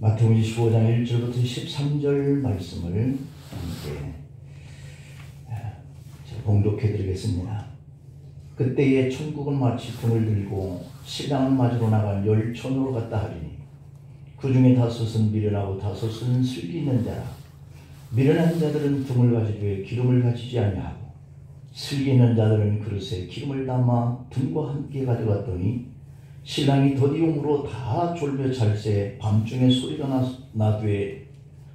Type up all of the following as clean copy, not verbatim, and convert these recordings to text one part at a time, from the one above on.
마태복음 15장 1절부터 13절 말씀을 함께 봉독해 드리겠습니다. 그때에 천국은 마치 등을 들고 신랑을 맞으러 나간 열촌으로 갔다 하리니 그 중에 다섯은 미련하고 다섯은 슬기 있는 자라. 미련한 자들은 등을 가지되 기름을 가지지 아니하고 슬기 있는 자들은 그릇에 기름을 담아 등과 함께 가져갔더니 신랑이 더디움으로 다 졸며 잘새 밤중에 소리가 나되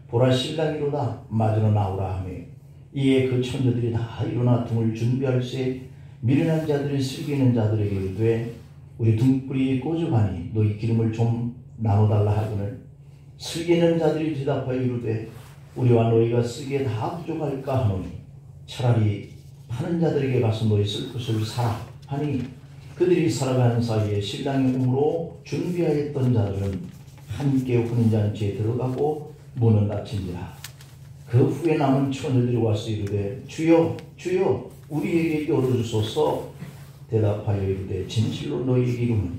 보라 신랑이로다 맞으러 나오라 하며 이에 그 처녀들이 다 일어나 등을 준비할새 미련한 자들이 슬기 있는 자들에게 이르되 우리 등불이 꺼져가니 너희 기름을 좀 나눠달라 하거늘 슬기 있는 자들이 대답하여 이르되 우리와 너희가 쓰기에 다 부족할까 하노니 차라리 파는 자들에게 가서 너희 쓸 것을 사라 하니 그들이 살아가는 사이에 신랑이 오므로 준비하였던 자들은 함께 혼인잔치에 들어가고 문은 닫힌지라. 그 후에 남은 처녀들이 와서 이르되 주여 주여 우리에게 열어주소서. 대답하여 이르되 진실로 너희에게 이르노니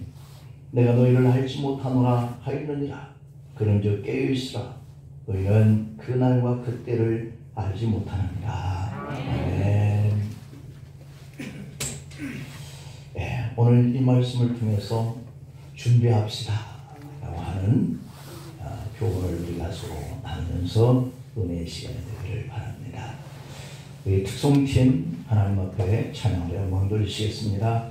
내가 너희를 알지 못하노라 하였느니라. 그런즉 깨어있으라. 너희는 그날과 그때를 알지 못하느니라. 아멘. 오늘 이 말씀을 통해서 준비합시다 라고 하는 교훈을 우리가 서로 나누면서 은혜의 시간이 되기를 바랍니다. 우리 특송팀 하나님 앞에 찬양으로 영광 돌리시겠습니다.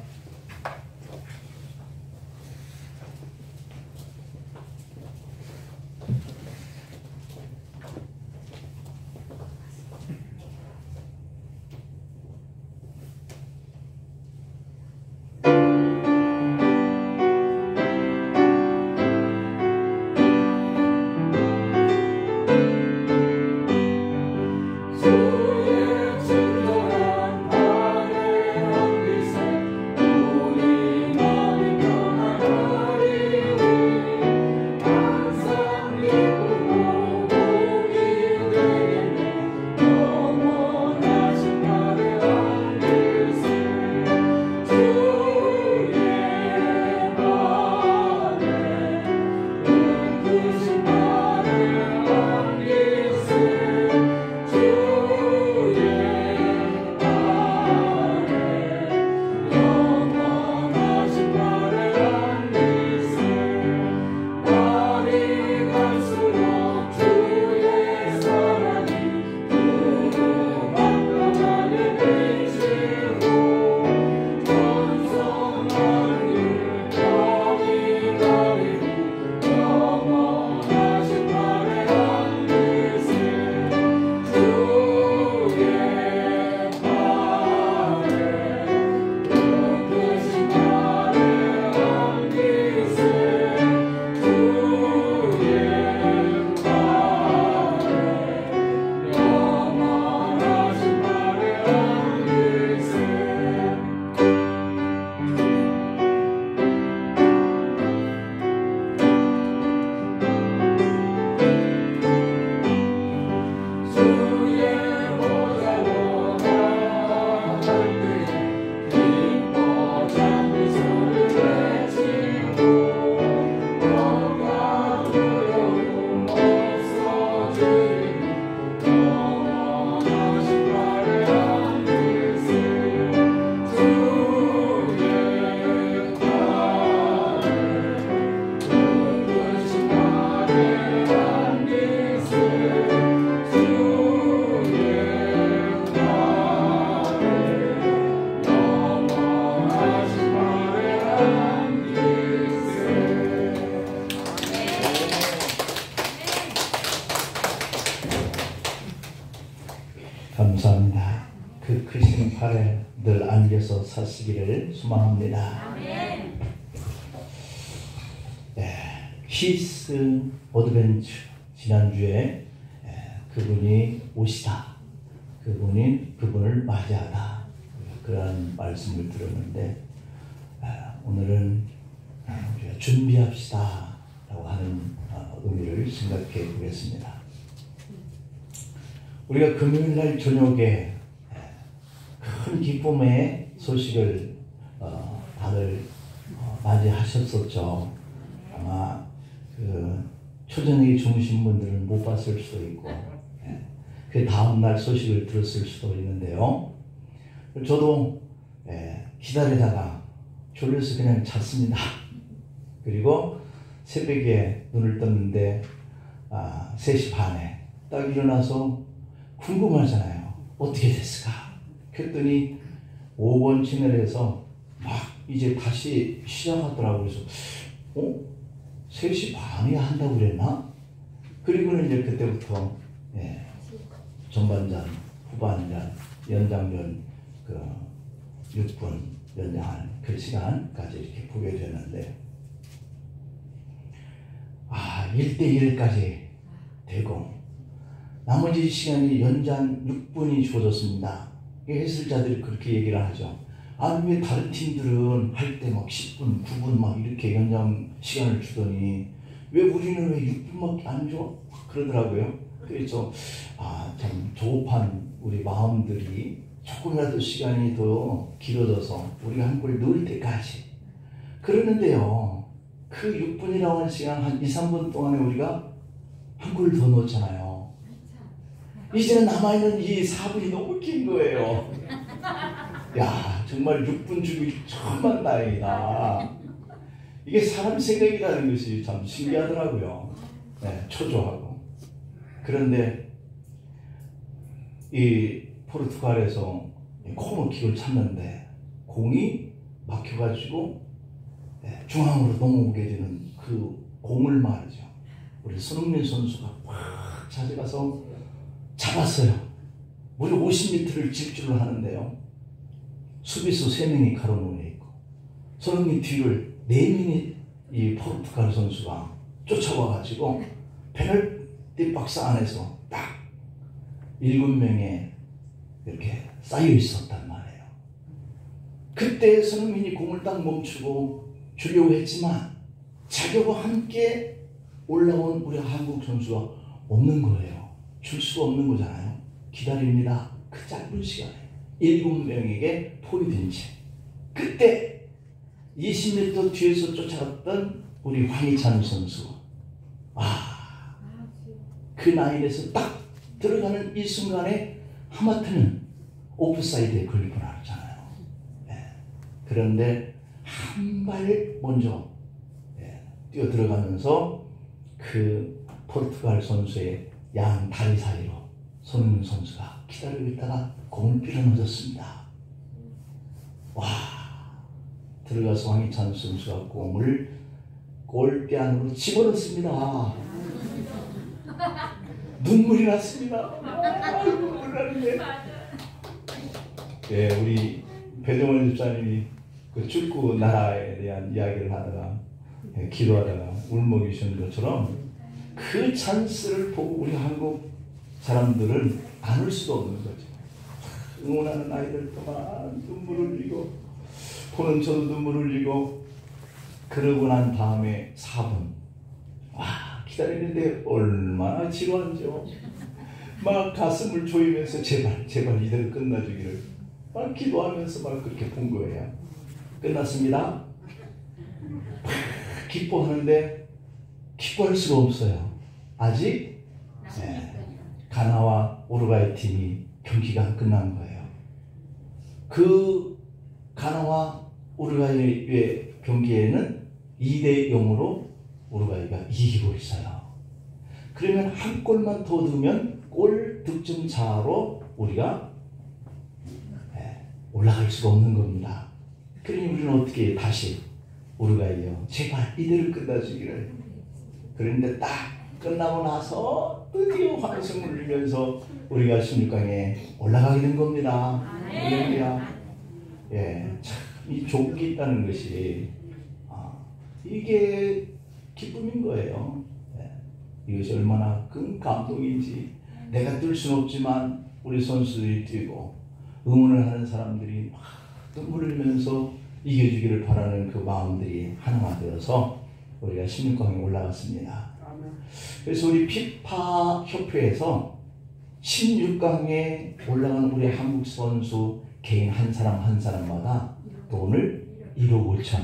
감사합니다. 그 크신 팔에 늘 안겨서 사시기를 소망합니다. 히스 어드벤처 지난주에 그분이 오시다, 그분을 맞이하다 그런 말씀을 들었는데 오늘은 우리가 준비합시다 라고 하는 의미를 생각해 보겠습니다. 우리가 금요일날 저녁에 큰 기쁨의 소식을 다들 맞이하셨었죠. 아마 그 초저녁에 주무신 분들은 못 봤을 수도 있고, 그 다음날 소식을 들었을 수도 있는데요. 저도 기다리다가 졸려서 그냥 잤습니다. 그리고 새벽에 눈을 떴는데 3시 반에 딱 일어나서 궁금하잖아요. 어떻게 됐을까? 그랬더니 5번 채널에서 막 이제 다시 시작하더라고요. 그래서 3시 반에 한다고 그랬나? 그리고는 이제 그때부터 전반전, 후반전, 연장전 6분 연장한 그 시간까지 이렇게 보게 되는데 1대1까지 되고 나머지 시간이 연장 6분이 주어졌습니다. 해설자들이 그렇게 얘기를 하죠. 왜 다른 팀들은 할 때 막 10분, 9분 막 이렇게 연장 시간을 주더니 왜 우리는 왜 6분밖에 안 줘? 그러더라고요. 그래서 참 조급한 우리 마음들이 조금이라도 시간이 더 길어져서 우리가 한 골 넣을 때까지 그러는데요. 그 6분이라고 하는 시간 한 2, 3분 동안에 우리가 한 골 더 넣었잖아요. 이제는 남아있는 이 4분이 너무 긴 거예요. 야, 정말 6분 주기 정말 다행이다. 이게 사람 생각이라는 것이 참 신기하더라고요. 초조하고. 그런데 이 포르투갈에서 코너킥을 찼는데 공이 막혀가지고 중앙으로 넘어오게 되는 그 공을 말이죠. 우리 손흥민 선수가 확 찾아가서 잡았어요. 무려 50m를 질주를 하는데요. 수비수 3명이 가로놓여 있고 손흥민 뒤를 4명이 이 포르투갈 선수가 쫓아와가지고 페널티 박스 안에서 딱 7명에 이렇게 쌓여 있었단 말이에요. 그때 손흥민이 공을 딱 멈추고 주려고 했지만 자기와 함께 올라온 우리 한국 선수가 없는 거예요. 줄 수가 없는 거잖아요. 기다립니다. 그 짧은 시간에 7명에게 포위된 채. 그때 20m 뒤에서 쫓아갔던 우리 황희찬 선수. 그 라인에서 딱 들어가는 이 순간에 하마터면 오프사이드에 걸릴 뻔하잖아요. 그런데 한 발 먼저 뛰어 들어가면서 그 포르투갈 선수의 양 다리 사이로 손흥민 선수가 기다리고 있다가 공을 밀어 넣었습니다. 들어가서 황희찬 선수가 공을 골대 안으로 집어넣습니다. 눈물이 났습니다. 눈물 나는데. 우리 배동원 집사님이 그 축구 나라에 대한 이야기를 하다가 기도하다가 울먹이신 것처럼 그 찬스를 보고 우리 한국 사람들은 안 울 수도 없는 거죠. 응원하는 아이들 또한 눈물을 흘리고 보는 저도 눈물을 흘리고 그러고 난 다음에 4분 기다리는데 얼마나 지루한지요. 막 가슴을 조이면서 제발 이대로 끝나주기를 막 기도하면서 막 그렇게 본 거예요. 끝났습니다. 기뻐하는데 기뻐할 수가 없어요. 아직 가나와 우루과이 팀이 경기가 안 끝난 거예요. 그 가나와 우루과이의 경기에는 2대 0으로 우루과이가 이기고 있어요. 그러면 한 골만 더 넣으면 골 득점 차로 우리가 올라갈 수가 없는 겁니다. 그러니 우리는 어떻게 다시 우루과이요, 제발 이대로 끝나주기를. 그런데 딱 끝나고 나서 드디어 환성을 울리면서 우리가 16강에 올라가게 된 겁니다. 참 이 좋은 있다는 것이 이게 기쁨인 거예요. 이것이 얼마나 큰 감동인지. 내가 뛸 수는 없지만 우리 선수들이 뛰고 응원을 하는 사람들이 막 눈물을 흘리면서 이겨주기를 바라는 그 마음들이 하나가 되어서 우리가 16강에 올라갔습니다. 그래서 우리 피파 협회에서 16강에 올라간 우리 한국 선수 개인 한 사람 한 사람마다 돈을 1억 5천,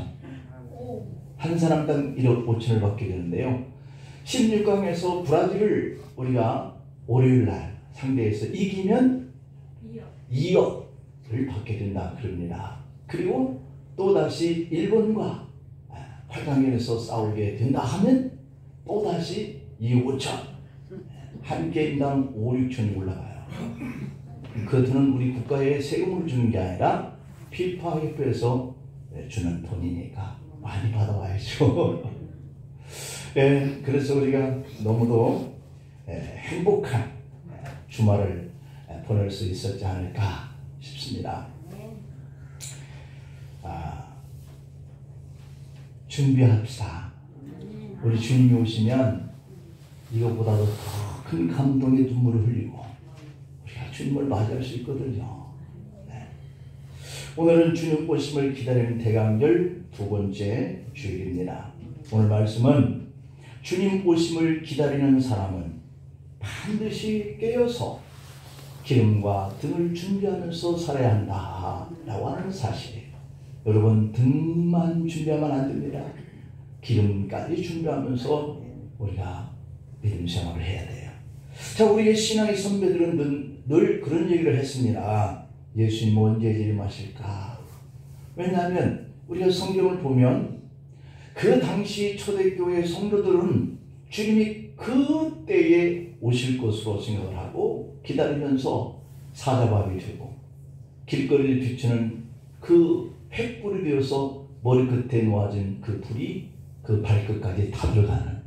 한 사람당 1억 5천을 받게 되는데요. 16강에서 브라질을 우리가 월요일날 상대해서 이기면 2억을 받게 된다 그럽니다. 그리고 또다시 일본과 8강전에서 싸우게 된다 하면 또다시 2억 5천, 한 게임당 5, 6천이 올라가요. 그것은 우리 국가에 세금을 주는 게 아니라 피파 협회에서 주는 돈이니까 많이 받아와야죠. 그래서 우리가 너무도 행복한 주말을 보낼 수 있었지 않을까 싶습니다. 준비합시다. 우리 주님이 오시면 이것보다도 더 큰 감동의 눈물을 흘리고 우리가 주님을 맞이할 수 있거든요. 오늘은 주님 오심을 기다리는 대강절 두 번째 주일입니다. 오늘 말씀은 주님 오심을 기다리는 사람은 반드시 깨어서 기름과 등을 준비하면서 살아야 한다 라고 하는 사실이에요. 여러분, 등만 준비하면 안 됩니다. 기름까지 준비하면서 우리가 믿음 생활을 해야 돼요. 자, 우리의 신앙의 선배들은 늘 그런 얘기를 했습니다. 예수님 언제 재림하실까? 왜냐하면 우리가 성경을 보면 그 당시 초대교회 성도들은 주님이 그때에 오실 것으로 생각을 하고 기다리면서 사자밥이 되고 길거리를 비추는 그 횃불이 되어서 머리끝에 놓아진 그 불이 그 발끝까지 다 들어가는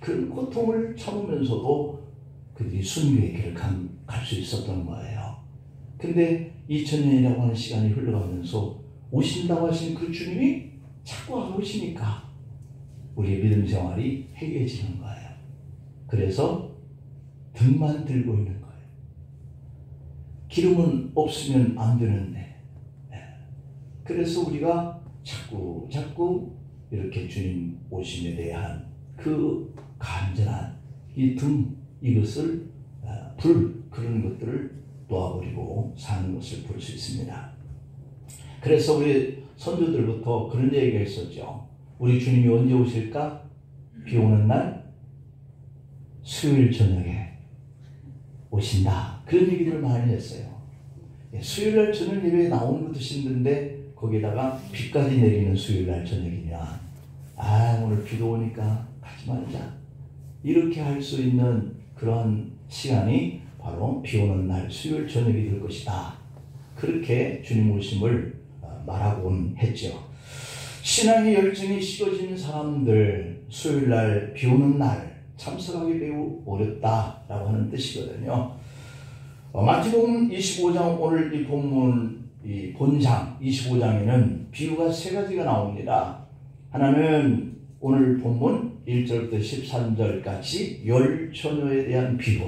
그런 고통을 참으면서도 그들이 순교의 길을 갈 수 있었던 거예요. 근데 2000년이라고 하는 시간이 흘러가면서 오신다고 하신 그 주님이 자꾸 안 오시니까 우리의 믿음 생활이 해이해지는 거예요. 그래서 등만 들고 있는 거예요. 기름은 없으면 안 되는데, 그래서 우리가 자꾸 이렇게 주님 오심에 대한 그 간절한 이 등, 이것을 그런 것들을 놓아버리고 사는 것을 볼 수 있습니다. 그래서 우리 선조들부터 그런 얘기가 있었죠. 우리 주님이 언제 오실까? 비 오는 날 수요일 저녁에 오신다. 그런 얘기들을 많이 했어요. 수요일 날 저녁 예배에 나오는 것도 힘든데 거기다가 비까지 내리는 수요일 날 저녁이면 오늘 비도 오니까 가지 말자. 이렇게 할 수 있는 그런 시간이 바로 비 오는 날 수요일 저녁이 될 것이다. 그렇게 주님 오심을 말하곤 했죠. 신앙의 열정이 식어진 사람들 수요일 날 비 오는 날 참석하기 매우 어렵다라고 하는 뜻이거든요. 마태복음 25장 오늘 이 본문 이 본장 25장에는 비유가 세 가지가 나옵니다. 하나는 오늘 본문 1절부터 13절까지 열 처녀에 대한 비유.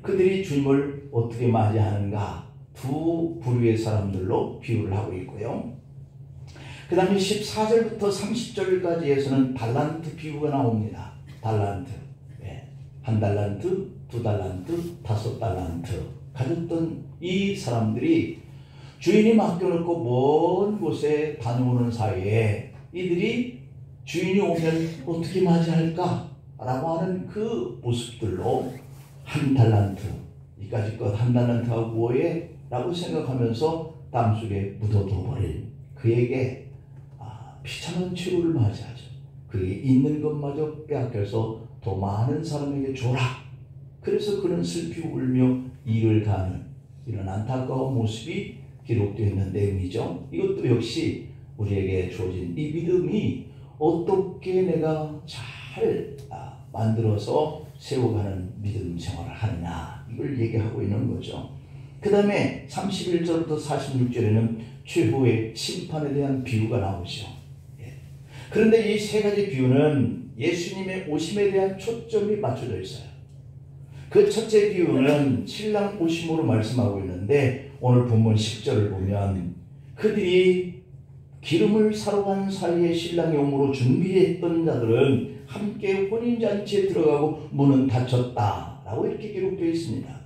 그들이 주님을 어떻게 맞이하는가 두 부류의 사람들로 비유를 하고 있고요. 그 다음에 14절부터 30절까지에서는 달란트 비유가 나옵니다. 달란트. 한 달란트, 두 달란트, 다섯 달란트 가졌던 이 사람들이 주인이 맡겨놓고 먼 곳에 다녀오는 사이에 이들이 주인이 오면 어떻게 맞이할까? 라고 하는 그 모습들로 한 달란트, 이까짓 것 한 달란트하고 뭐해? 라고 생각하면서 땅속에 묻어둬버린 그에게 비참한 최후를 맞이하죠. 그에게 있는 것마저 빼앗겨서 더 많은 사람에게 줘라. 그래서 그는 슬피 울며 이를 가는 이런 안타까운 모습이 기록되어 있는 내용이죠. 이것도 역시 우리에게 주어진 이 믿음이 어떻게 내가 잘 만들어서 세워가는 믿음 생활을 하느냐 이걸 얘기하고 있는 거죠. 그 다음에 31절부터 46절에는 최후의 심판에 대한 비유가 나오죠. 그런데 이 세 가지 비유는 예수님의 오심에 대한 초점이 맞춰져 있어요. 그 첫째 비유는 신랑 오심으로 말씀하고 있는데 오늘 본문 10절을 보면 그들이 기름을 사러 간 사이에 신랑이 오므로 준비했던 자들은 함께 혼인잔치에 들어가고 문은 닫혔다 라고 이렇게 기록되어 있습니다.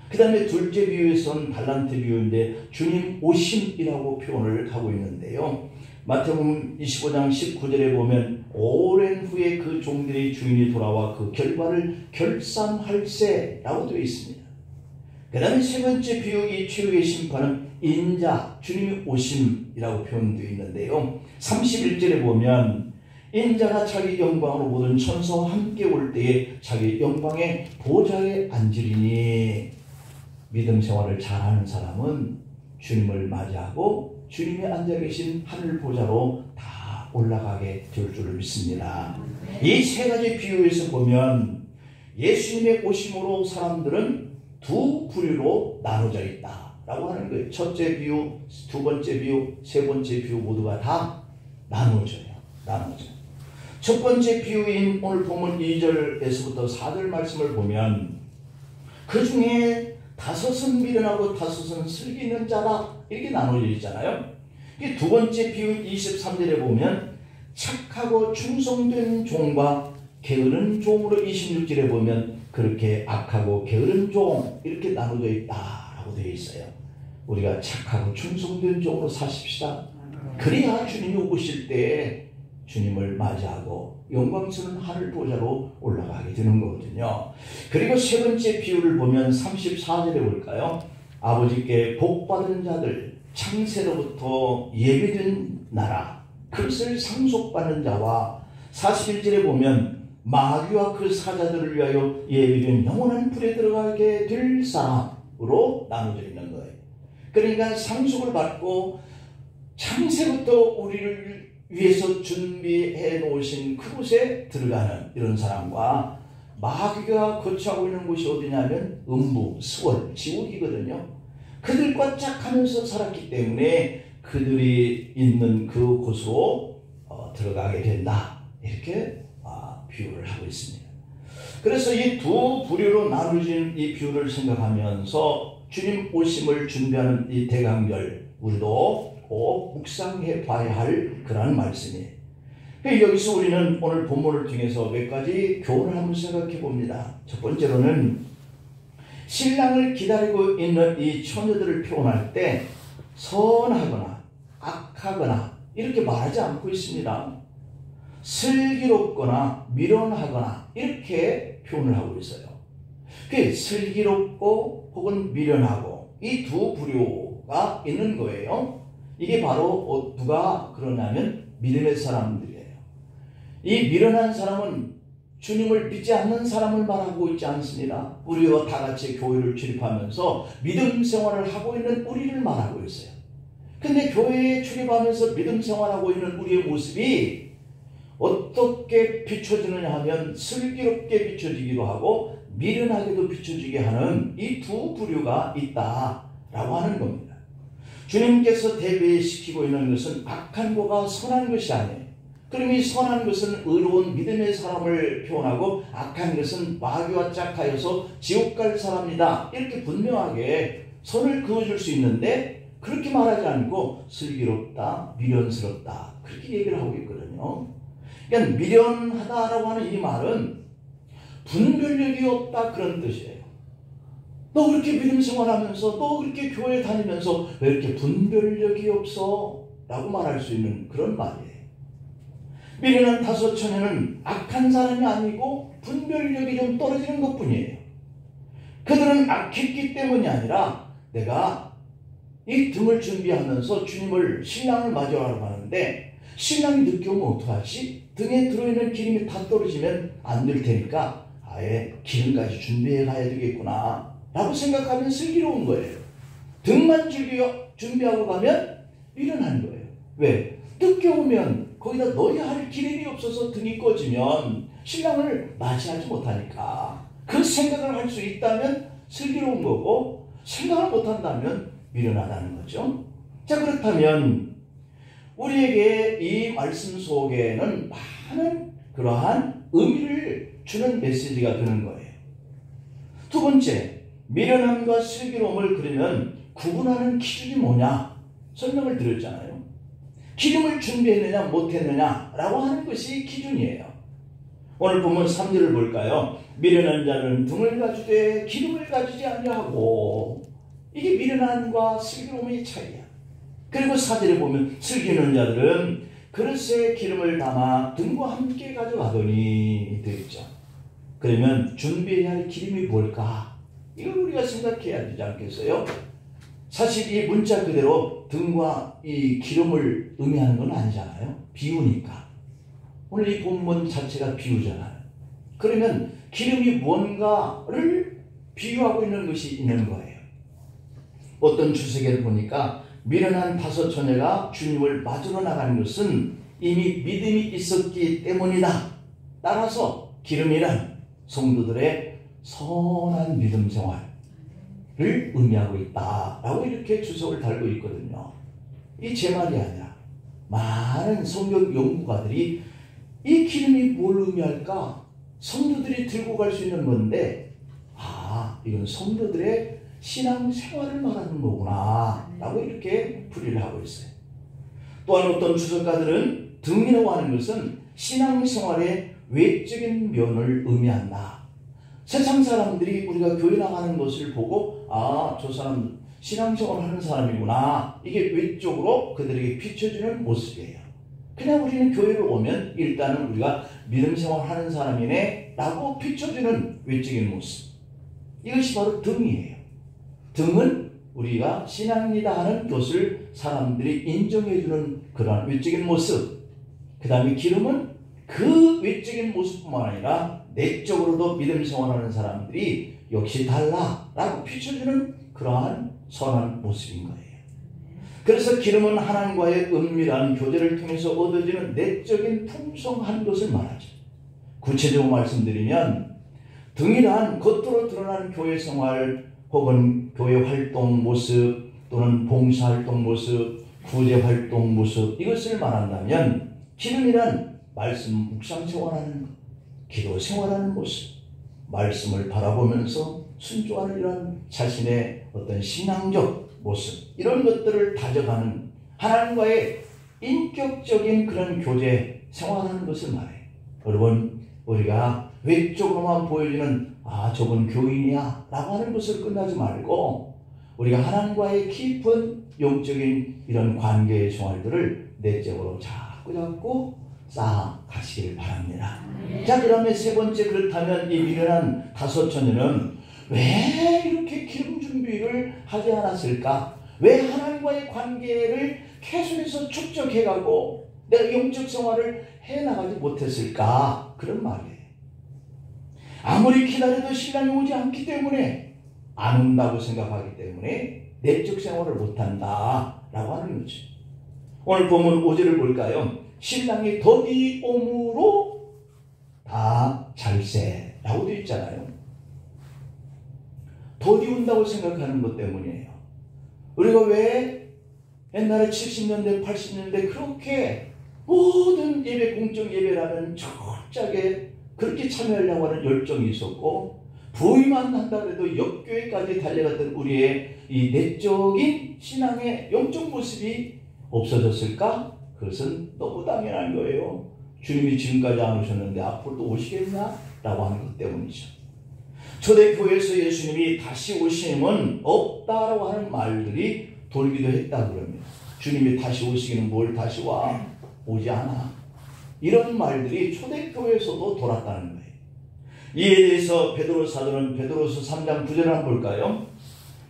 그 다음에 둘째 비유에서는 달란트 비유인데 주님 오심이라고 표현을 하고 있는데요. 마태복음 25장 19절에 보면 오랜 후에 그 종들의 주인이 돌아와 그 결과를 결산할세라고 되어 있습니다. 그 다음에 세 번째 비유, 이 최후의 심판은 인자, 주님이 오심이라고 표현되어 있는데요. 31절에 보면 인자가 자기 영광으로 모든 천사와 함께 올 때에 자기 영광의 보좌에 앉으리니, 믿음 생활을 잘하는 사람은 주님을 맞이하고 주님이 앉아 계신 하늘 보좌로 다 올라가게 될 줄을 믿습니다. 이 세 가지 비유에서 보면 예수님의 오심으로 사람들은 두 부류로 나눠져 있다라고 하는 거예요. 첫째 비유, 두 번째 비유, 세 번째 비유 모두가 다 나눠져요. 첫 번째 비유인 오늘 본문 2절에서부터 4절 말씀을 보면 그 중에 다섯은 미련하고 다섯은 슬기 있는 자다, 이렇게 나눠져 있잖아요. 두 번째 비유인 23절에 보면 착하고 충성된 종과 게으른 종으로 26절에 보면 그렇게 악하고 게으른 종, 이렇게 나눠져 있다라고 되어 있어요. 우리가 착하고 충성된 종으로 사십시다. 그래야 주님이 오실 때 주님을 맞이하고 영광스러운 하늘 보좌로 올라가게 되는 거거든요. 그리고 세 번째 비유를 보면 34절에 볼까요? 아버지께 복받은 자들, 창세로부터 예비된 나라, 그것을 상속받는 자와 41절에 보면 마귀와 그 사자들을 위하여 예비된 영원한 불에 들어가게 될 사람으로 나눠져 있는 거예요. 그러니까 상속을 받고 창세부터 우리를 위해서 준비해 놓으신 그곳에 들어가는 이런 사람과, 마귀가 거처하고 있는 곳이 어디냐면 음부, 수월, 지옥이거든요. 그들과 짝하면서 살았기 때문에 그들이 있는 그 곳으로 들어가게 된다, 이렇게 비유를 하고 있습니다. 그래서 이 두 부류로 나눠진 이 비유를 생각하면서 주님 오심을 준비하는 이 대강절, 우리도 꼭 묵상해 봐야 할 그러한 말씀이에요. 여기서 우리는 오늘 본문을 통해서 몇 가지 교훈을 한번 생각해 봅니다. 첫 번째로는 신랑을 기다리고 있는 이 처녀들을 표현할 때 선하거나 악하거나 이렇게 말하지 않고 있습니다. 슬기롭거나 미련하거나 이렇게 표현을 하고 있어요. 그 슬기롭고 혹은 미련하고 이 두 부류가 있는 거예요. 이게 바로 누가 그러냐면 믿음의 사람들이에요. 이 미련한 사람은 주님을 믿지 않는 사람을 말하고 있지 않습니다. 우리와 다 같이 교회를 출입하면서 믿음 생활을 하고 있는 우리를 말하고 있어요. 근데 교회에 출입하면서 믿음 생활하고 있는 우리의 모습이 어떻게 비춰지느냐 하면 슬기롭게 비춰지기도 하고 미련하게도 비춰지게 하는 이 두 부류가 있다라고 하는 겁니다. 주님께서 대배시키고 있는 것은 악한 거가 선한 것이 아니에요. 그럼 이 선한 것은 의로운 믿음의 사람을 표현하고 악한 것은 마귀와 짝하여서 지옥 갈 사람이다, 이렇게 분명하게 선을 그어줄 수 있는데 그렇게 말하지 않고 슬기롭다, 미련스럽다, 그렇게 얘기를 하고 있거든요. 그러니까 미련하다라고 하는 이 말은 분별력이 없다, 그런 뜻이에요. 너 그렇게 믿음 생활하면서, 너 그렇게 교회 다니면서 왜 이렇게 분별력이 없어? 라고 말할 수 있는 그런 말이에요. 미련한 다섯 처녀는 악한 사람이 아니고 분별력이 좀 떨어지는 것뿐이에요. 그들은 악했기 때문이 아니라 내가 이 등을 준비하면서 주님을, 신랑을 맞이하러 가는데 신랑이 늦게 오면 어떡하지? 등에 들어있는 기름이 다 떨어지면 안 될 테니까 아예 기름까지 준비해 가야 되겠구나 라고 생각하면 슬기로운 거예요. 등만 준비하고 가면 미련한 거예요. 왜? 늦게 오면 거기다 넣어야 할 기름이 없어서 등이 꺼지면 신랑을 맞이하지 못하니까 그 생각을 할 수 있다면 슬기로운 거고, 생각을 못한다면 미련하다는 거죠. 자, 그렇다면 우리에게 이 말씀 속에는 많은 그러한 의미를 주는 메시지가 되는 거예요. 두 번째, 미련함과 슬기로움을 그러면 구분하는 기준이 뭐냐 설명을 드렸잖아요. 기름을 준비했느냐 못했느냐 라고 하는 것이 기준이에요. 오늘 보면 3절을 볼까요? 미련한 자는 등을 가지되 기름을 가지지 아니하고, 이게 미련함과 슬기로움의 차이야. 그리고 사절에 보면 즐기는 자들은 그릇에 기름을 담아 등과 함께 가져가더니 되어 있죠. 그러면 준비해야 할 기름이 뭘까? 이걸 우리가 생각해야 되지 않겠어요? 사실 이 문자 그대로 등과 이 기름을 의미하는 건 아니잖아요. 비유니까. 오늘 이 본문 자체가 비유잖아요. 그러면 기름이 뭔가를 비유하고 있는 것이 있는 거예요. 어떤 주석에를 보니까 미련한 5 처녀가 주님을 맞으러 나가는 것은 이미 믿음이 있었기 때문이다. 따라서 기름이란 성도들의 선한 믿음 생활을 의미하고 있다라고 이렇게 주석을 달고 있거든요. 이 제 말이 아니라 많은 성경 연구가들이 이 기름이 뭘 의미할까? 성도들이 들고 갈 수 있는 건데, 이건 성도들의 신앙 생활을 말하는 거구나 라고 이렇게 풀이를 하고 있어요. 또한 어떤 주석가들은 등이라고 하는 것은 신앙 생활의 외적인 면을 의미한다. 세상 사람들이 우리가 교회 나가는 것을 보고 저 사람 신앙생활을 하는 사람이구나, 이게 외적으로 그들에게 비춰지는 모습이에요. 그냥 우리는 교회를 오면 일단은 우리가 믿음생활을 하는 사람이네 라고 비춰지는 외적인 모습, 이것이 바로 등이에요. 등은 우리가 신앙이다 하는 것을 사람들이 인정해주는 그러한 외적인 모습, 그 다음에 기름은 그 외적인 모습뿐만 아니라 내적으로도 믿음 생활하는 사람들이 역시 달라라고 비춰주는 그러한 선한 모습인 거예요. 그래서 기름은 하나님과의 은밀한 교제를 통해서 얻어지는 내적인 풍성한 것을 말하죠. 구체적으로 말씀드리면 등이란 겉으로 드러나는 교회 생활 혹은 교회 활동 모습 또는 봉사활동 모습, 구제활동 모습, 이것을 말한다면 기름이란 말씀 묵상 생활하는 것, 기도 생활하는 모습, 말씀을 바라보면서 순종하는 이런 자신의 어떤 신앙적 모습, 이런 것들을 다져가는 하나님과의 인격적인 그런 교제 생활하는 것을 말해요. 여러분, 우리가 외적으로만 보여지는 저건 교인이야 라고 하는 것을 끝나지 말고 우리가 하나님과의 깊은 영적인 이런 관계의 생활들을 내적으로 자꾸 쌓아가시길 바랍니다. 자, 그 다음에 세 번째, 그렇다면 이 미련한 5 처녀는 왜 이렇게 기름 준비를 하지 않았을까? 왜 하나님과의 관계를 계속해서 축적해가고 내가 영적 생활을 해나가지 못했을까? 그런 말이에요. 아무리 기다려도 신랑이 오지 않기 때문에, 안 온다고 생각하기 때문에 내적 생활을 못한다 라고 하는 거죠. 오늘 보면 5절을 볼까요? 신랑이 더디 오므로 다 잘세 라고 되어 있잖아요. 더디 온다고 생각하는 것 때문이에요. 우리가 왜 옛날에 70년대 80년대 그렇게 모든 예배, 공적 예배라면 철저하게 그렇게 참여하려고 하는 열정이 있었고, 부의만 한다 해도 옆교회까지 달려갔던 우리의 이 내적인 신앙의 영적 모습이 없어졌을까? 그것은 너무 당연한 거예요. 주님이 지금까지 안 오셨는데 앞으로도 오시겠냐? 라고 하는 것 때문이죠. 초대교회에서 예수님이 다시 오심은 없다라고 하는 말들이 돌기도 했다 그럽니다. 주님이 다시 오시기는 뭘 다시 와? 오지 않아. 이런 말들이 초대교회에서도 돌았다는 거예요. 이에 대해서 베드로 사도는 베드로서 3장 9절을 한번 볼까요?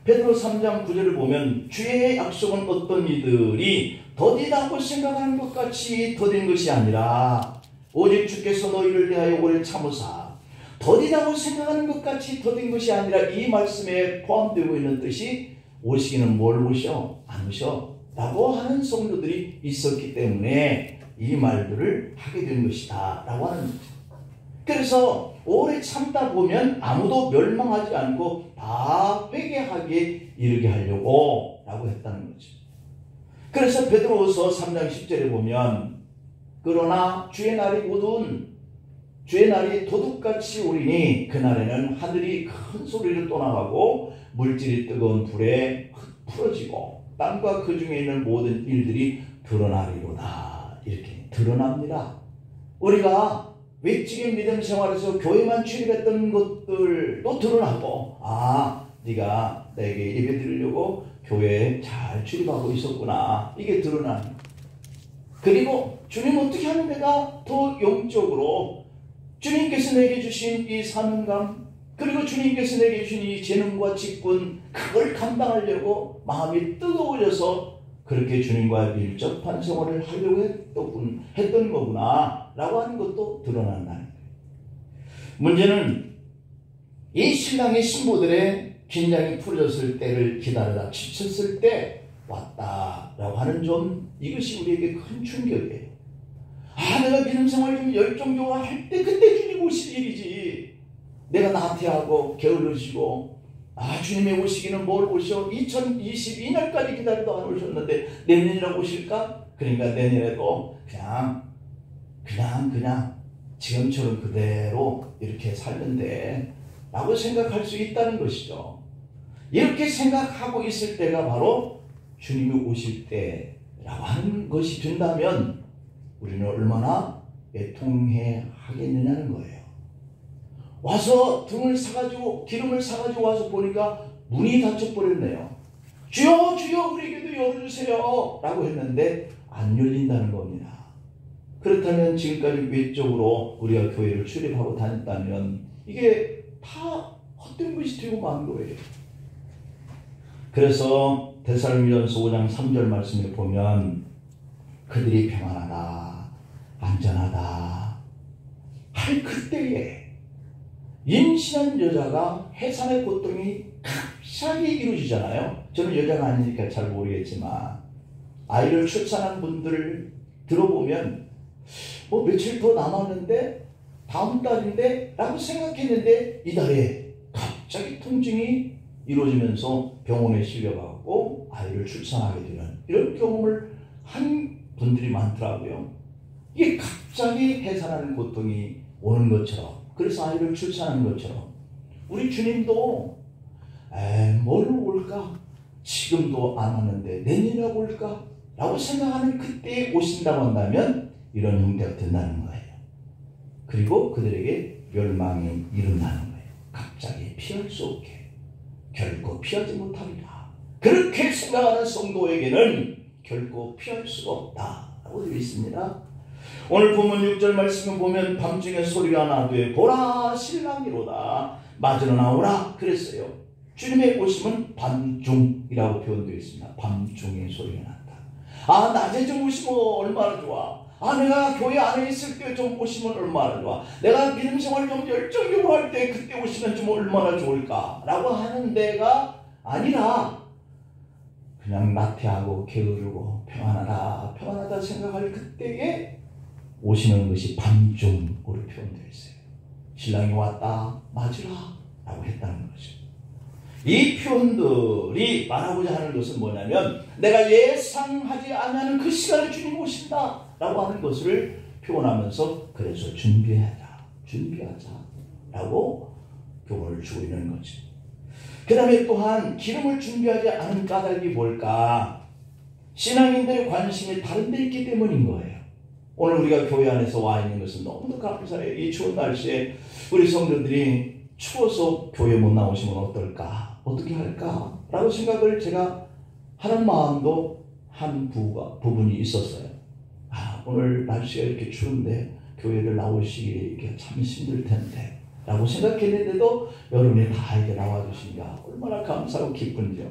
베드로 3장 9절을 보면 주의 약속은 어떤 이들이 더디다고 생각하는 것 같이 더딘 것이 아니라 오직 주께서 너희를 대하여 오래 참으사 더디다고 생각하는 것 같이 더딘 것이 아니라, 이 말씀에 포함되고 있는 뜻이 오시기는 뭘 오셔? 안 오셔? 라고 하는 성도들이 있었기 때문에 이 말들을 하게 된 것이다 라고 하는 거죠. 그래서 오래 참다 보면 아무도 멸망하지 않고 다 회개하게 이르게 하려고 라고 했다는 거죠. 그래서 베드로후서 3장 10절에 보면 그러나 주의 날이 곧은 주의 날이 도둑같이 오리니 그날에는 하늘이 큰 소리를 또 나가고 물질이 뜨거운 불에 풀어지고 땅과 그 중에 있는 모든 일들이 드러나리로다. 이렇게 드러납니다. 우리가 외적인 믿음 생활에서 교회만 출입했던 것들도 드러나고, 네가 내게 예배 드리려고 교회에 잘 출입하고 있었구나. 이게 드러나는 거예요. 그리고 주님 어떻게 하면 내가 더 영적으로 주님께서 내게 주신 이 사명감, 그리고 주님께서 내게 주신 이 재능과 직분, 그걸 감당하려고 마음이 뜨거워져서 그렇게 주님과 밀접한 생활을 하려고 했던 거구나 라고 하는 것도 드러난다는 거예요. 문제는 이 신랑의 신부들의 긴장이 풀어졌을 때를 기다리다 지쳤을 때 왔다라고 하는 점, 이것이 우리에게 큰 충격이에요. 내가 믿음 생활 좀 열정적으로 할 때 그때 주님 오실 일이지. 내가 나태하고 게을러지고 주님의 오시기는 뭘 오셔? 2022년까지 기다려도 안 오셨는데 내년이라고 오실까? 그러니까 내년에도 그냥 지금처럼 그대로 이렇게 살는데 라고 생각할 수 있다는 것이죠. 이렇게 생각하고 있을 때가 바로 주님이 오실 때라고 하는 것이 된다면 우리는 얼마나 애통해 하겠느냐는 거예요. 와서 등을 사가지고 기름을 사가지고 와서 보니까 문이 닫혀버렸네요. 주여 주여 우리에게도 열어주세요 라고 했는데 안 열린다는 겁니다. 그렇다면 지금까지 외적으로 우리가 교회를 출입하고 다녔다면 이게 다 헛된 것이 되고 만 거예요. 그래서 데살로니가전서 5장 3절 말씀에 보면 그들이 평안하다, 안전하다 할 그때에 임신한 여자가 해산의 고통이 갑자기 이루어지잖아요. 저는 여자가 아니니까 잘 모르겠지만 아이를 출산한 분들을 들어보면 며칠 더 남았는데 다음 달인데 라고 생각했는데 이달에 갑자기 통증이 이루어지면서 병원에 실려가고 아이를 출산하게 되는 이런 경험을 한 분들이 많더라고요. 이게 갑자기 해산하는 고통이 오는 것처럼, 그래서 아이를 출산하는 것처럼 우리 주님도 뭘 올까? 지금도 안 왔는데 내년에 올까? 라고 생각하는 그때에 오신다고 한다면 이런 형태가 된다는 거예요. 그리고 그들에게 멸망이 일어나는 거예요. 갑자기 피할 수 없게 결코 피하지 못하리라. 그렇게 생각하는 성도에게는 결코 피할 수가 없다라고 되어 있습니다. 오늘 본문 6절 말씀을 보면 밤중에 소리가 나되 보라 신랑이로다 맞으러 나오라 그랬어요. 주님의 오심은 밤중이라고 표현되어 있습니다. 밤중에 소리가 난다. 낮에 좀 오시면 얼마나 좋아. 내가 교회 안에 있을 때 좀 오시면 얼마나 좋아. 내가 믿음 생활 좀 열정적으로 할 때 그때 오시면 좀 얼마나 좋을까 라고 하는 데가 아니라 그냥 나태하고 게으르고 평안하다 생각할 그때에 오시는 것이 밤중으로 표현되어 있어요. 신랑이 왔다 맞으라 라고 했다는 거죠. 이 표현들이 말하고자 하는 것은 뭐냐면 내가 예상하지 않는 그 시간에 주님 오신다 라고 하는 것을 표현하면서 그래서 준비하자 라고 교훈을 주고 있는 거죠. 그 다음에 또한 기름을 준비하지 않은 까닭이 뭘까? 신앙인들의 관심이 다른 데 있기 때문인 거예요. 오늘 우리가 교회 안에서 와 있는 것은 너무도 감사해요. 이 추운 날씨에 우리 성도들이 추워서 교회 못 나오시면 어떨까? 어떻게 할까? 라고 생각을 제가 하는 마음도 한 부분이 있었어요. 오늘 날씨가 이렇게 추운데 교회를 나오시기 이게 참 힘들 텐데 라고 생각했는데도 여러분이 다 이렇게 나와주시니까 얼마나 감사하고 기쁜지요.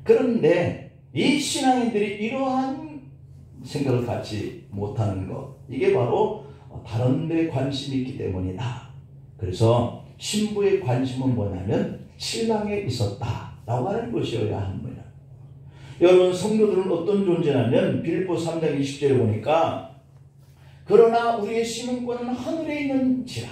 그런데 이 신앙인들이 이러한 생각을 갖지 못하는 것, 이게 바로 다른 데 관심이 있기 때문이다. 그래서 신부의 관심은 뭐냐면 신랑에 있었다라고 하는 것이어야 하는 거예요. 여러분 성도들은 어떤 존재냐면 빌립보 3장 20절에 보니까 그러나 우리의 시민권은 하늘에 있는지라.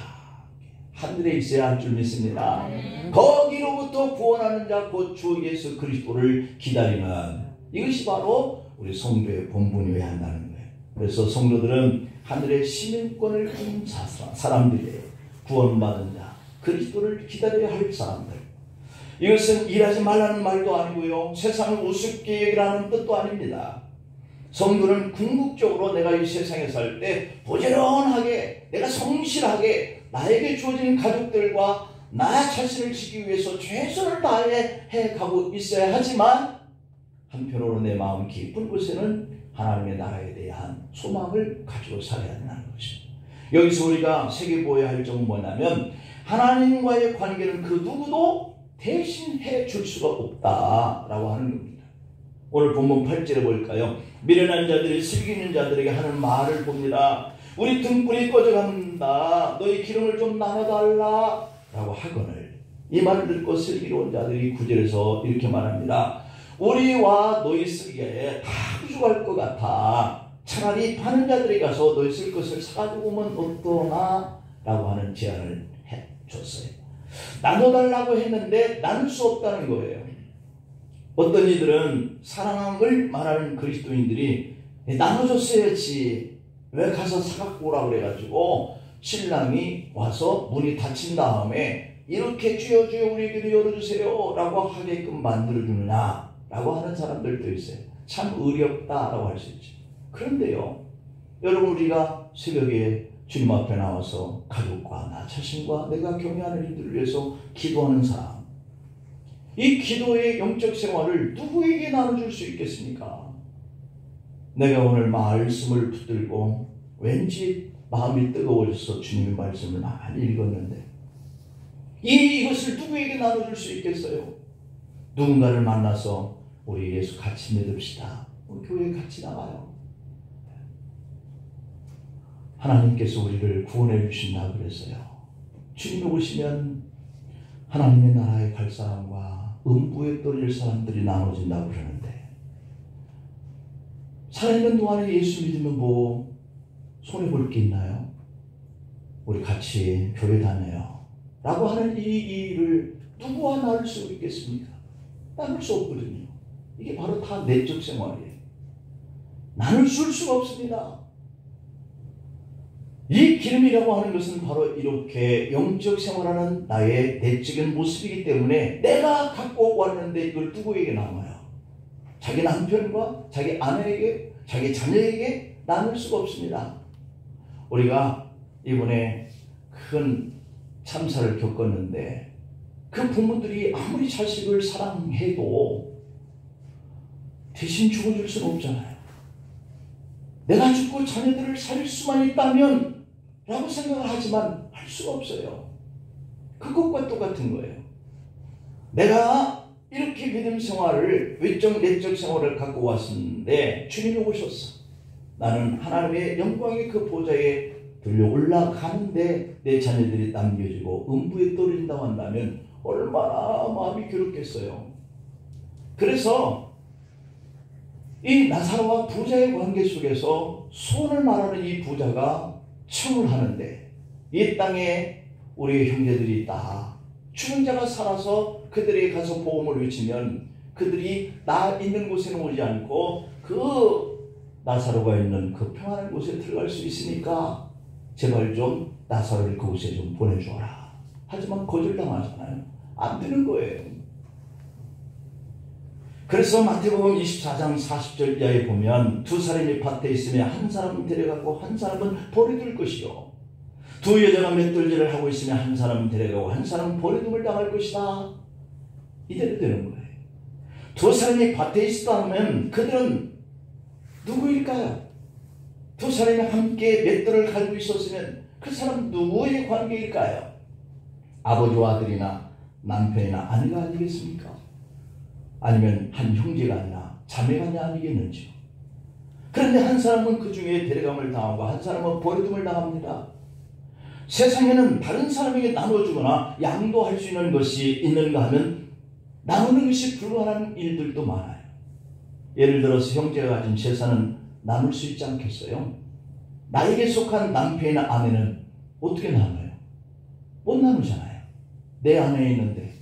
하늘에 있어야 할 줄 믿습니다. 거기로부터 구원하는 자 곧 주 예수 그리스도를 기다리는, 이것이 바로 우리 성도의 본분이어야 한다는 거예요. 그래서 성도들은 하늘의 시민권을 가진 사람들이에요. 구원받은 자, 그리스도를 기다려야 할 사람들. 이것은 일하지 말라는 말도 아니고요, 세상을 우습게 여기라는 뜻도 아닙니다. 성도는 궁극적으로 내가 이 세상에 살 때 부지런하게, 내가 성실하게 나에게 주어진 가족들과 나 자신을 지키기 위해서 최선을 다해 가고 있어야 하지만 한편으로 내 마음 깊은 곳에는 하나님의 나라에 대한 소망을 가지고 살아야 한다는 것입니다. 여기서 우리가 새겨보아야 할 점은 뭐냐면 하나님과의 관계는 그 누구도 대신해 줄 수가 없다라고 하는 겁니다. 오늘 본문 8절에 볼까요? 미련한 자들이 슬기는 자들에게 하는 말을 봅니다. 우리 등불이 꺼져간다. 너희 기름을 좀 나눠달라 라고 하거늘 이 말을 듣고 슬기로운 자들이 9절에서 이렇게 말합니다. 우리와 너희 쓰기에 다 부족할 것 같아. 차라리 파는 자들이 가서 너희 쓸 것을 사가지고 오면 어떠나? 라고 하는 제안을 해줬어요. 나눠달라고 했는데 나눌 수 없다는 거예요. 어떤 이들은 사랑을 말하는 그리스도인들이 나눠줬어야지 왜 가서 사갖고 오라 그래가지고 신랑이 와서 문이 닫힌 다음에 이렇게 주여 주여 우리에게도 열어주세요 라고 하게끔 만들어주느냐 라고 하는 사람들도 있어요. 참 의리 없다라고 할 수 있죠. 그런데요, 여러분, 우리가 새벽에 주님 앞에 나와서 가족과 나 자신과 내가 경외하는 이들을 위해서 기도하는 사람, 이 기도의 영적 생활을 누구에게 나눠줄 수 있겠습니까? 내가 오늘 말씀을 붙들고 왠지 마음이 뜨거워져서 주님의 말씀을 많이 읽었는데 이것을 누구에게 나눠줄 수 있겠어요? 누군가를 만나서 우리 예수 같이 믿읍시다. 우리 교회에 같이 나가요. 하나님께서 우리를 구원해 주신다 그랬어요. 주님이 오시면 하나님의 나라에 갈 사람과 음부에 떨어질 사람들이 나눠진다고 그러는데 살아있는 동안에 예수 믿으면 뭐 손해볼 게 있나요? 우리 같이 교회 다녀요 라고 하는 이 일을 누구와 나눌 수 있겠습니까? 나눌 수 없거든요. 이게 바로 다 내적 생활이에요. 나눌 수가 없습니다. 이 기름이라고 하는 것은 바로 이렇게 영적 생활하는 나의 내적인 모습이기 때문에 내가 갖고 왔는데 이걸 누구에게 나눠요? 자기 남편과 자기 아내에게, 자기 자녀에게 나눌 수가 없습니다. 우리가 이번에 큰 참사를 겪었는데 그 부모들이 아무리 자식을 사랑해도 대신 죽어줄 수는 없잖아요. 내가 죽고 자녀들을 살릴 수만 있다면 라고 생각을 하지만 할 수가 없어요. 그것과 똑같은 거예요. 내가 이렇게 믿음 생활을, 외적 내적 생활을 갖고 왔었는데 주님이 오셨어. 나는 하나님의 영광의 그 보좌에 들려 올라가는데 내 자녀들이 남겨지고 음부에 떨어진다고 한다면 얼마나 마음이 괴롭겠어요. 그래서 이 나사로와 부자의 관계 속에서 소원을 말하는 이 부자가 청을 하는데 이 땅에 우리의 형제들이 있다. 죽은 자가 살아서 그들에게 가서 복음을 외치면 그들이 나 있는 곳에는 오지 않고 그 나사로가 있는 그 평안한 곳에 들어갈 수 있으니까 제발 좀 나사로를 그곳에 좀 보내주어라. 하지만 거절당하잖아요. 안 되는 거예요. 그래서 마태복음 24장 40절 이하에 보면 두 사람이 밭에 있으면 한 사람은 데려가고 한 사람은 버려둘 것이요. 두 여자가 맷돌질을 하고 있으면 한 사람은 데려가고 한 사람은 버려둠을 당할 것이다. 이대로 되는 거예요. 두 사람이 밭에 있었다면 그들은 누구일까요? 두 사람이 함께 맷돌을 갈고 있었으면 그 사람 누구의 관계일까요? 아버지와 아들이나 남편이나 아내가 아니겠습니까? 아니면 한 형제가 아니라 자매가 아니겠는지요. 그런데 한 사람은 그 중에 데려감을 당하고 한 사람은 버려둠을 당합니다. 세상에는 다른 사람에게 나눠주거나 양도할 수 있는 것이 있는가 하면 나누는 것이 불가능한 일들도 많아요. 예를 들어서 형제가 가진 재산은 나눌 수 있지 않겠어요? 나에게 속한 남편이나 아내는 어떻게 나눠요? 못 나누잖아요. 내 아내 있는데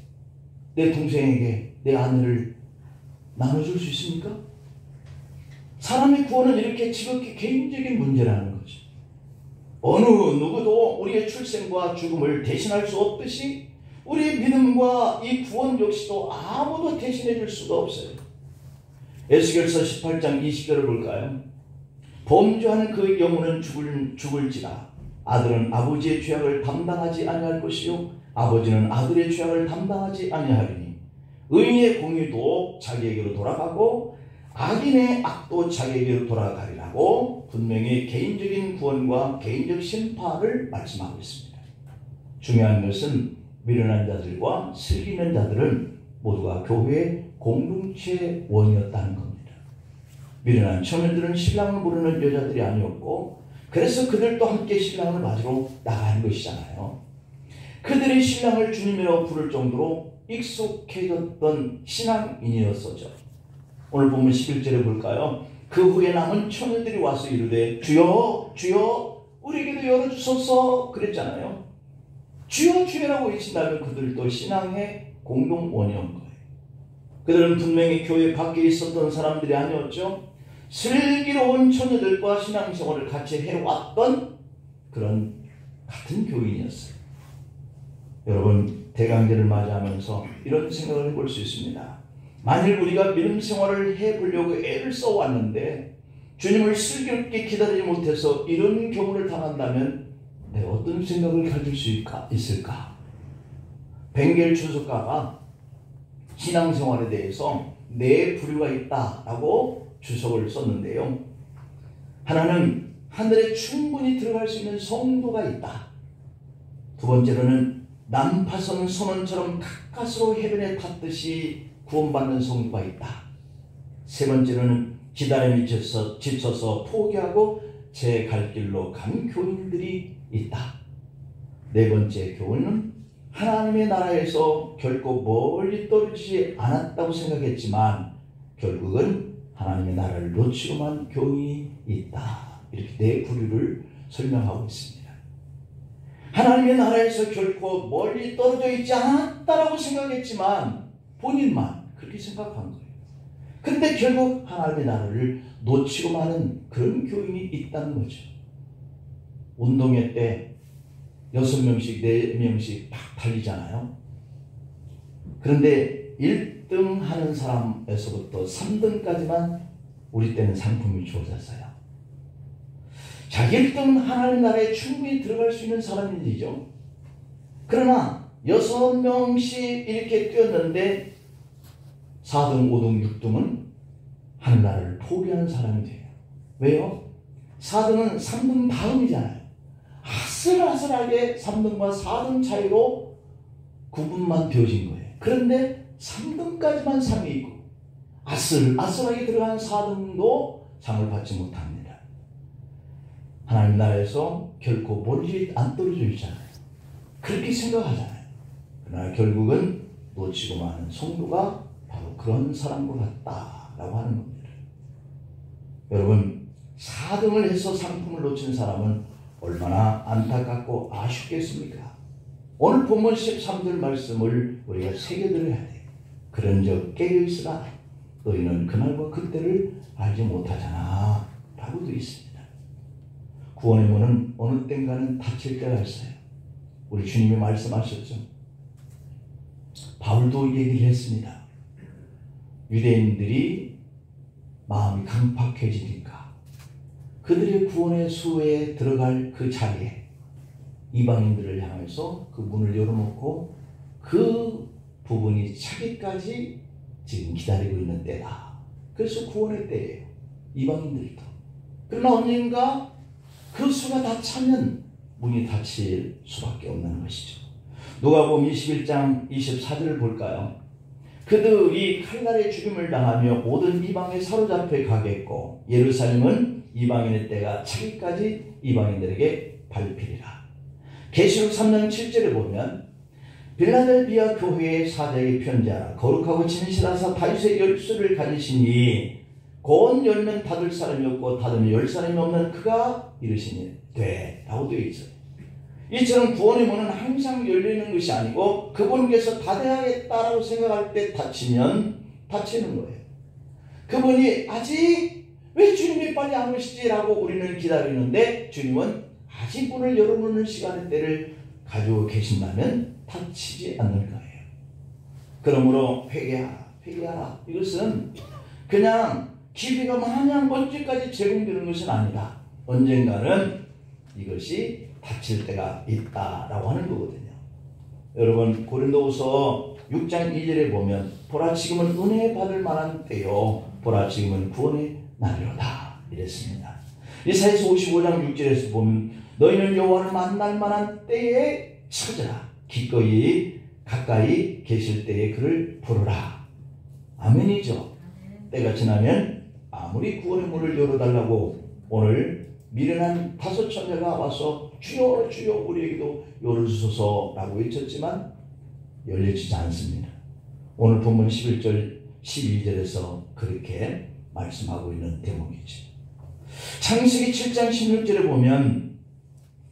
내 동생에게 내 아내를 나눠줄 수 있습니까? 사람의 구원은 이렇게 지극히 개인적인 문제라는 거죠. 어느 누구도 우리의 출생과 죽음을 대신할 수 없듯이 우리의 믿음과 이 구원 역시도 아무도 대신해 줄 수가 없어요. 에스겔서 18장 20절을 볼까요? 범죄하는 그 영혼은 죽을지라 아들은 아버지의 죄악을 담당하지 아니할 것이요 아버지는 아들의 죄악을 담당하지 아니하리니 의인의 공의도 자기에게로 돌아가고 악인의 악도 자기에게로 돌아가리라고 분명히 개인적인 구원과 개인적 심판을 말씀하고 있습니다. 중요한 것은 미련한 자들과 슬기는 자들은 모두가 교회의 공동체 원이었다는 겁니다. 미련한 처녀들은 신랑을 부르는 여자들이 아니었고 그래서 그들도 함께 신랑을 맞으러 나가는 것이잖아요. 그들이 신랑을 주님이라고 부를 정도로 익숙해졌던 신앙인이었었죠. 오늘 보면 11절에 볼까요? 그 후에 남은 처녀들이 와서 이르되 주여 주여 우리에게도 열어주소서 그랬잖아요. 주여 주여라고 외친다면 그들도 신앙의 공동원이었던 거예요. 그들은 분명히 교회 밖에 있었던 사람들이 아니었죠. 슬기로운 처녀들과 신앙생활을 같이 해왔던 그런 같은 교인이었어요. 여러분 대강제를 맞이하면서 이런 생각을 해볼 수 있습니다. 만일 우리가 믿음 생활을 해보려고 애를 써왔는데 주님을 슬기롭게 기다리지 못해서 이런 경우를 당한다면 내가 어떤 생각을 가질 수 있을까? 벵겔 주석가가 신앙생활에 대해서 네 부류가 있다라고 주석을 썼는데요. 하나는 하늘에 충분히 들어갈 수 있는 성도가 있다. 두 번째로는 난파선 선원처럼 가까스로 해변에 탔듯이 구원받는 성도가 있다. 세 번째로는 기다림이 지쳐서 포기하고 제 갈 길로 간 교인들이 있다. 네 번째 교훈은 하나님의 나라에서 결코 멀리 떨어지지 않았다고 생각했지만 결국은 하나님의 나라를 놓치고만 교인이 있다. 이렇게 네 부류를 설명하고 있습니다. 하나님의 나라에서 결코 멀리 떨어져 있지 않았다라고 생각했지만 본인만 그렇게 생각한 거예요. 그런데 결국 하나님의 나라를 놓치고 마는 그런 교인이 있다는 거죠. 운동회 때 6명씩 4명씩 막 달리잖아요. 그런데 1등 하는 사람에서부터 3등까지만 우리 때는 상품이 주어졌어요. 자, 1등 하나님 나라에 충분히 들어갈 수 있는 사람이죠. 그러나 6명씩 이렇게 뛰었는데 4등, 5등, 6등은 하늘나라를 포기하는 사람이 돼요. 왜요? 4등은 3등 다음이잖아요. 아슬아슬하게 3등과 4등 차이로 구분만 되어진 거예요. 그런데 3등까지만 상이 있고 아슬아슬하게 들어간 4등도 상을 받지 못합니다. 하나님 나라에서 결코 멀리 안 떨어져 있잖아요. 그렇게 생각하잖아요. 그러나 결국은 놓치고 마는 성도가 바로 그런 사람과 같다라고 하는 겁니다. 여러분 4등을 해서 상품을 놓친 사람은 얼마나 안타깝고 아쉽겠습니까? 오늘 본문 13절 말씀을 우리가 새겨들어야 돼요. 그런즉 깨어있으라 너희는 그날과 그때를 알지 못하잖아 라고 되어 있습니다. 구원의 문은 어느 땐가는 닫힐 때가 있어요. 우리 주님이 말씀하셨죠. 바울도 얘기를 했습니다. 유대인들이 마음이 강팍해지니까 그들의 구원의 수에 들어갈 그 자리에 이방인들을 향해서 그 문을 열어놓고 그 부분이 차기까지 지금 기다리고 있는 때다. 그래서 구원의 때예요. 이방인들도. 그러나 언젠가 그 수가 다 차면 문이 닫힐 수밖에 없는 것이죠. 누가복음 21장 24절을 볼까요? 그들이 칼날에 죽임을 당하며 모든 이방에 사로잡혀 가겠고 예루살렘은 이방인의 때가 차기까지 이방인들에게 밟히리라. 계시록 3장 7절에 보면 빌라델비아 교회의 사자에게 편지하라. 거룩하고 진실하사 다윗의 열쇠를 가지시니 곧 열면 닫을 사람이 없고 닫으면 열 사람이 없는 그가 이르시니 돼 라고 되어 있어요. 이처럼 구원의 문은 항상 열리는 것이 아니고 그분께서 닫아야겠다라고 생각할 때 닫히면 닫히는 거예요. 그분이 아직 왜 주님이 빨리 안 오시지라고 우리는 기다리는데 주님은 아직 문을 열어놓는 시간의 때를 가지고 계신다면 닫히지 않을 거예요. 그러므로 회개하라. 이것은 그냥 기회가 마냥 언제까지 제공되는 것은 아니다. 언젠가는 이것이 닫힐 때가 있다라고 하는 거거든요. 여러분 고린도후서 6장 2절에 보면 보라 지금은 은혜 받을 만한 때요 보라 지금은 구원의 날이로다 이랬습니다. 이사야서 55장 6절에서 보면 너희는 여호와를 만날 만한 때에 찾으라 기꺼이 가까이 계실 때에 그를 부르라. 아멘이죠. 때가 지나면 아무리 구원의 문을 열어달라고 오늘 미련한 5 처녀가 와서 주여 주여 우리에게도 열어주소서라고 외쳤지만 열려지지 않습니다. 오늘 본문 11절 12절에서 그렇게 말씀하고 있는 대목이죠. 창세기 7장 16절에 보면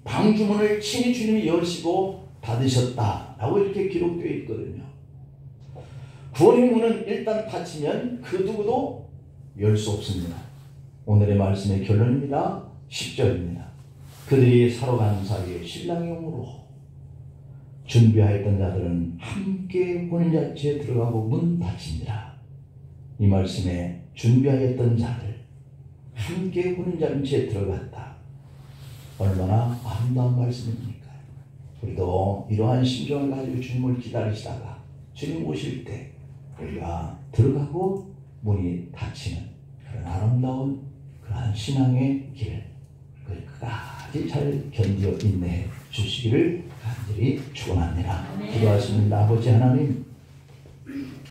방주문을 친히 주님이 여시고 닫으셨다라고 이렇게 기록되어 있거든요. 구원의 문은 일단 닫히면 그 누구도 열 수 없습니다. 오늘의 말씀의 결론입니다. 10절입니다. 그들이 살아가는 사이에 신랑의 용으로 준비하였던 자들은 함께 혼인잔치에 들어가고 문 닫히니라. 이 말씀에 준비하였던 자들 함께 혼인잔치에 들어갔다. 얼마나 아름다운 말씀입니까? 우리도 이러한 심정을 가지고 주님을 기다리시다가 주님 오실 때 우리가 들어가고 문이 닫히는 그런 아름다운 그러한 신앙의 길 끝까지 잘 견디어 인내해 주시기를 간절히 축원합니다. 기도하십니다. 아버지 하나님